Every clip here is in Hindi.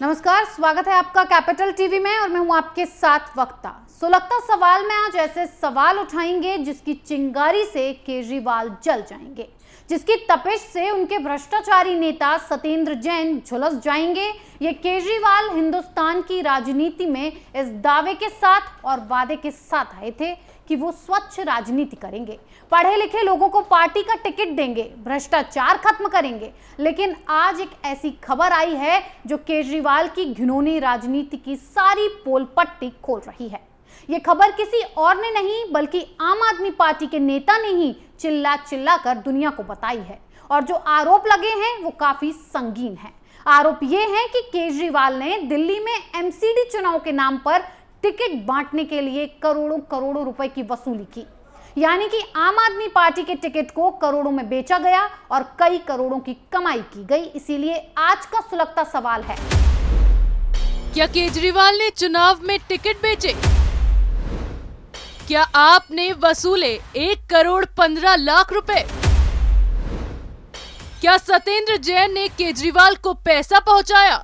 नमस्कार, स्वागत है आपका कैपिटल टीवी में और मैं हूं आपके साथ वक्ता। सुलगता सवाल में आज ऐसे सवाल उठाएंगे जिसकी चिंगारी से केजरीवाल जल जाएंगे, जिसकी तपिश से उनके भ्रष्टाचारी नेता सत्येंद्र जैन झुलस जाएंगे। ये केजरीवाल हिंदुस्तान की राजनीति में इस दावे के साथ और वादे के साथ आए थे कि वो स्वच्छ राजनीति करेंगे, पढ़े लिखे लोगों को पार्टी का टिकट देंगे, भ्रष्टाचार खत्म करेंगे। लेकिन आज एक ऐसी खबर आई है जो केजरीवाल की घिनौनी राजनीति की सारी पोल पट्टी खोल रही है। ये खबर किसी और ने नहीं बल्कि आम आदमी पार्टी के नेता ने ही चिल्ला चिल्ला कर दुनिया को बताई है। और जो आरोप लगे हैं वो काफी संगीन है। आरोप ये है कि केजरीवाल ने दिल्ली में एमसीडी चुनाव के नाम पर टिकट बांटने के लिए करोड़ों करोड़ों रुपए की वसूली की, यानी कि आम आदमी पार्टी के टिकट को करोड़ों में बेचा गया और कई करोड़ों की कमाई की गई। इसीलिए आज का सुलगता सवाल है, क्या केजरीवाल ने चुनाव में टिकट बेचे? क्या आपने वसूले 1,15,00,000 रुपए? क्या सत्येंद्र जैन ने केजरीवाल को पैसा पहुंचाया?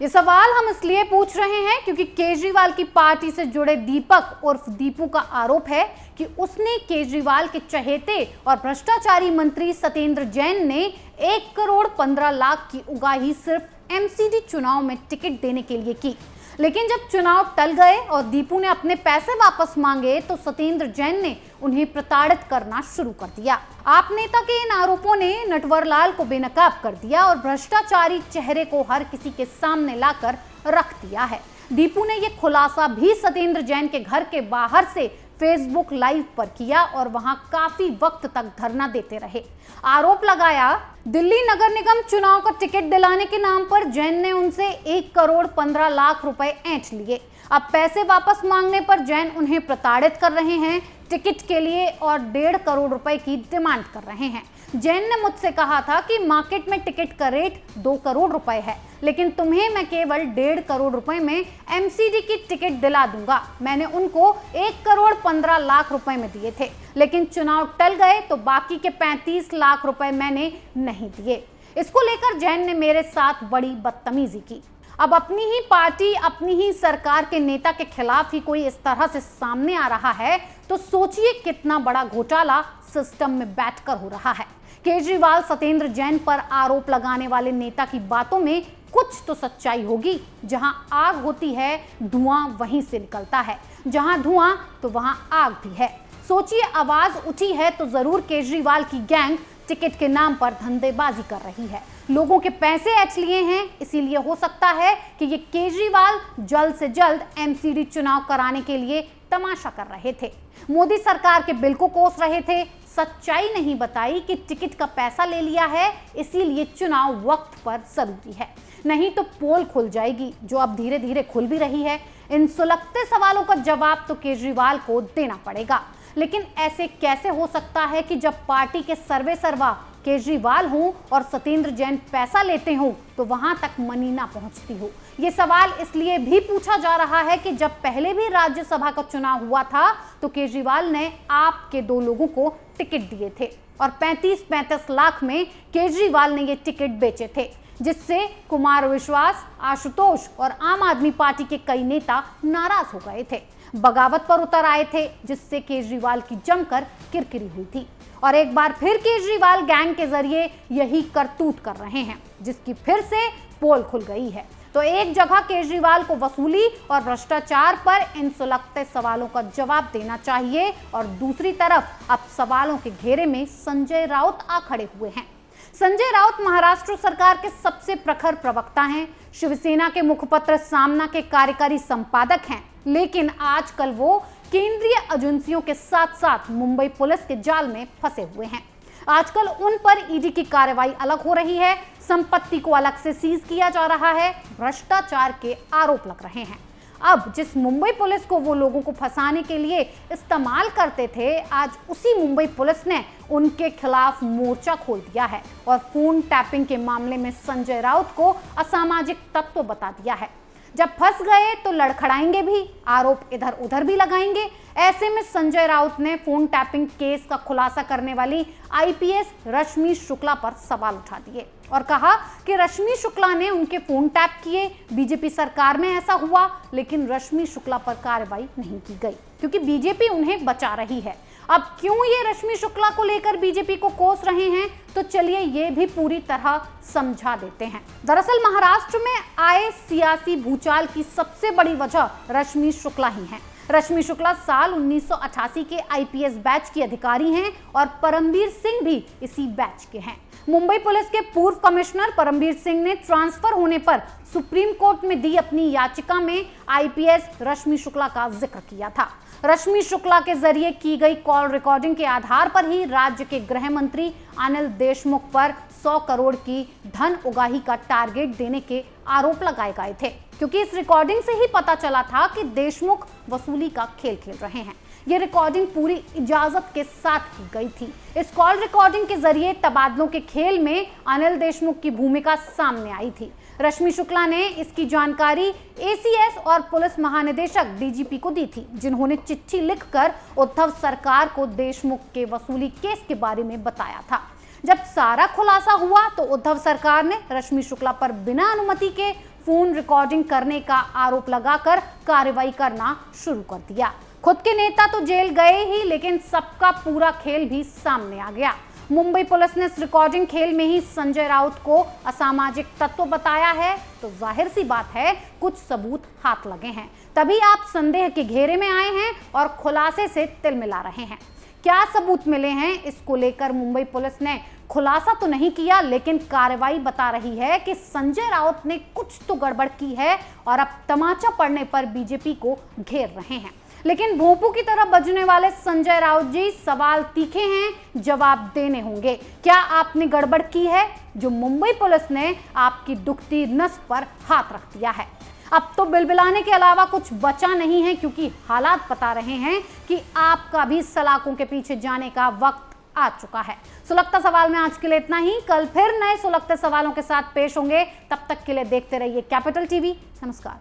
ये सवाल हम इसलिए पूछ रहे हैं क्योंकि केजरीवाल की पार्टी से जुड़े दीपक उर्फ दीपू का आरोप है कि उसने केजरीवाल के चहेते और भ्रष्टाचारी मंत्री सत्येंद्र जैन ने 1,15,00,000 की उगाही सिर्फ एमसीडी चुनाव में टिकट देने के लिए की। लेकिन जब चुनाव टल गए और दीपू ने अपने पैसे वापस मांगे तो सत्येंद्र जैन ने उन्हें प्रताड़ित करना शुरू कर दिया। आप नेता के इन आरोपों ने नटवरलाल को बेनकाब कर दिया और भ्रष्टाचारी चेहरे को हर किसी के सामने लाकर रख दिया है। दीपू ने यह खुलासा भी सत्येंद्र जैन के घर के बाहर से फेसबुक लाइव पर किया और वहां काफी वक्त तक धरना देते रहे। आरोप लगाया दिल्ली नगर निगम चुनाव का टिकट दिलाने के नाम पर जैन ने उनसे 1,15,00,000 रुपए ऐंठ लिए। अब पैसे वापस मांगने पर जैन उन्हें प्रताड़ित कर रहे हैं, टिकट के लिए और 1.5 करोड़ रुपए की डिमांड कर रहे हैं। जैन ने मुझसे कहा था कि मार्केट में टिकट का रेट 2 करोड़ रुपए है, लेकिन तुम्हें मैं केवल 1.5 करोड़ रुपए में एमसीडी की टिकट दिला दूंगा। मैंने उनको 1,15,00,000 रुपए में दिए थे, लेकिन चुनाव टल गए तो बाकी के 35 लाख रुपए मैंने नहीं दिए। इसको लेकर जैन ने मेरे साथ बड़ी बदतमीजी की। अब अपनी ही पार्टी, अपनी ही सरकार के नेता के खिलाफ ही कोई इस तरह से सामने आ रहा है तो सोचिए कितना बड़ा घोटाला सिस्टम में बैठकर हो रहा है। केजरीवाल सत्येंद्र जैन पर आरोप लगाने वाले नेता की बातों में कुछ तो सच्चाई होगी। जहां आग होती है धुआं वहीं से निकलता है, जहां धुआं तो वहां आग भी है। सोचिए, आवाज उठी है तो जरूर केजरीवाल की गैंग टिकट के नाम पर धंधेबाजी कर रही है, लोगों के पैसे ऐंठ लिए हैं। इसीलिए हो सकता है कि ये केजरीवाल जल्द से जल्द एमसीडी चुनाव कराने के लिए तमाशा कर रहे थे, मोदी सरकार के बिल को कोस रहे थे, सच्चाई नहीं बताई कि टिकट का पैसा ले लिया है, इसीलिए चुनाव वक्त पर जरूरी है, नहीं तो पोल खुल जाएगी, जो अब धीरे धीरे खुल भी रही है। इन सुलगते सवालों का जवाब तो केजरीवाल को देना पड़ेगा। लेकिन ऐसे कैसे हो सकता है कि जब पार्टी के सर्वे सर्वा केजरीवाल हों और सत्येंद्र जैन पैसा लेते हों तो वहां तक मनी ना पहुंचती हो? ये सवाल इसलिए भी पूछा जा रहा है कि जब पहले भी राज्यसभा का चुनाव हुआ था तो केजरीवाल ने आप के 2 लोगों को टिकट दिए थे और 35-35 लाख में केजरीवाल ने ये टिकट बेचे थे, जिससे कुमार विश्वास, आशुतोष और आम आदमी पार्टी के कई नेता नाराज हो गए थे, बगावत पर उतर आए थे, जिससे केजरीवाल की जमकर किरकिरी हुई थी। और एक बार फिर केजरीवाल गैंग के जरिए यही करतूत कर रहे हैं, जिसकी फिर से पोल खुल गई है। तो एक जगह केजरीवाल को वसूली और भ्रष्टाचार पर इन सुलगते सवालों का जवाब देना चाहिए और दूसरी तरफ अब सवालों के घेरे में संजय राउत आ खड़े हुए हैं। संजय राउत महाराष्ट्र सरकार के सबसे प्रखर प्रवक्ता हैं, शिवसेना के मुखपत्र सामना के कार्यकारी संपादक हैं, लेकिन आजकल वो केंद्रीय एजेंसियों के साथ साथ मुंबई पुलिस के जाल में फंसे हुए हैं। आजकल उन पर ईडी की कार्रवाई अलग हो रही है, संपत्ति को अलग से सीज किया जा रहा है, भ्रष्टाचार के आरोप लग रहे हैं। अब जिस मुंबई पुलिस को वो लोगों को फंसाने के लिए इस्तेमाल करते थे, आज उसी मुंबई पुलिस ने उनके खिलाफ मोर्चा खोल दिया है और फोन टैपिंग के मामले में संजय राउत को असामाजिक तत्व बता दिया है। जब फंस गए तो लड़खड़ाएंगे भी, आरोप इधर उधर भी लगाएंगे। ऐसे में संजय राउत ने फोन टैपिंग केस का खुलासा करने वाली आईपीएस रश्मि शुक्ला पर सवाल उठा दिए और कहा कि रश्मि शुक्ला ने उनके फोन टैप किए, बीजेपी सरकार में ऐसा हुआ, लेकिन रश्मि शुक्ला पर कार्रवाई नहीं की गई क्योंकि बीजेपी उन्हें बचा रही है। अब क्यों ये रश्मि शुक्ला को लेकर बीजेपी को कोस रहे हैं, तो चलिए ये भी पूरी तरह समझा देते हैं। दरअसल महाराष्ट्र में आए सियासी भूचाल की सबसे बड़ी वजह रश्मि शुक्ला ही है। रश्मि शुक्ला साल 1988 के आईपीएस बैच की अधिकारी हैं और परमबीर सिंह भी इसी बैच के हैं। मुंबई पुलिस के पूर्व कमिश्नर परमबीर सिंह ने ट्रांसफर होने पर सुप्रीम कोर्ट में दी अपनी याचिका में आईपीएस रश्मि शुक्ला का जिक्र किया था। रश्मि शुक्ला के जरिए की गई कॉल रिकॉर्डिंग के आधार पर ही राज्य के गृह मंत्री अनिल देशमुख पर 100 करोड़ की धन उगाही का टारगेट देने के आरोप लगाए गए थे, क्योंकि इस रिकॉर्डिंग से ही पता चला था कि देशमुख वसूली का खेल खेल रहे हैं। ये रिकॉर्डिंग पूरी इजाजत के साथ की गई थी। इस कॉल रिकॉर्डिंग के जरिए तबादलों के खेल में अनिल देशमुख की भूमिका सामने आई थी। रश्मि शुक्ला ने इसकी जानकारी एसीएस और पुलिस महानिदेशक डीजीपी को दी थी, जिन्होंने चिट्ठी लिखकर उद्धव सरकार को देशमुख के वसूली केस के बारे में बताया था। जब सारा खुलासा हुआ तो उद्धव सरकार ने रश्मि शुक्ला पर बिना अनुमति के फोन रिकॉर्डिंग करने का आरोप लगाकर कार्रवाई करना शुरू कर दिया। खुद के नेता तो जेल गए ही, लेकिन सबका पूरा खेल भी सामने आ गया। मुंबई पुलिस ने इस रिकॉर्डिंग खेल में ही संजय राउत को असामाजिक तत्व बताया है, तो जाहिर सी बात है कुछ सबूत हाथ लगे हैं, तभी आप संदेह के घेरे में आए हैं और खुलासे से तिल मिला रहे हैं। क्या सबूत मिले हैं, इसको लेकर मुंबई पुलिस ने खुलासा तो नहीं किया, लेकिन कार्रवाई बता रही है कि संजय राउत ने कुछ तो गड़बड़ की है और अब तमाचा पड़ने पर बीजेपी को घेर रहे हैं। लेकिन भोंपू की तरह बजने वाले संजय राउत जी, सवाल तीखे हैं, जवाब देने होंगे। क्या आपने गड़बड़ की है जो मुंबई पुलिस ने आपकी दुखती नस पर हाथ रख दिया है? अब तो बिलबिलाने के अलावा कुछ बचा नहीं है, क्योंकि हालात बता रहे हैं कि आपका भी सलाखों के पीछे जाने का वक्त आ चुका है। सुलगता सवाल में आज के लिए इतना ही। कल फिर नए सुलगते सवालों के साथ पेश होंगे। तब तक के लिए देखते रहिए कैपिटल टीवी। नमस्कार।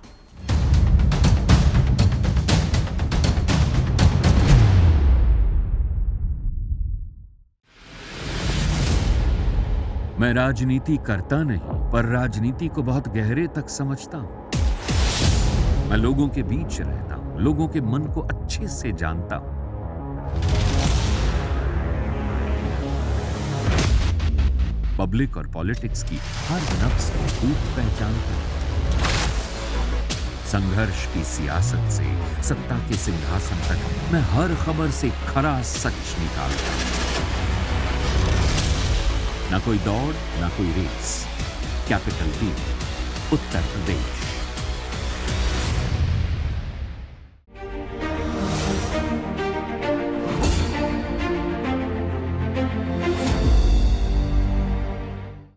मैं राजनीति करता नहीं, पर राजनीति को बहुत गहरे तक समझता हूं। मैं लोगों के बीच रहता हूं, लोगों के मन को अच्छे से जानता हूं। पब्लिक और पॉलिटिक्स की हर नब्ज को खूब पहचानता हूं। संघर्ष की सियासत से सत्ता के सिंहासन तक मैं हर खबर से खरा सच निकालता हूं। ना कोई दौड़, ना कोई race. Capital TV, Uttar Pradesh.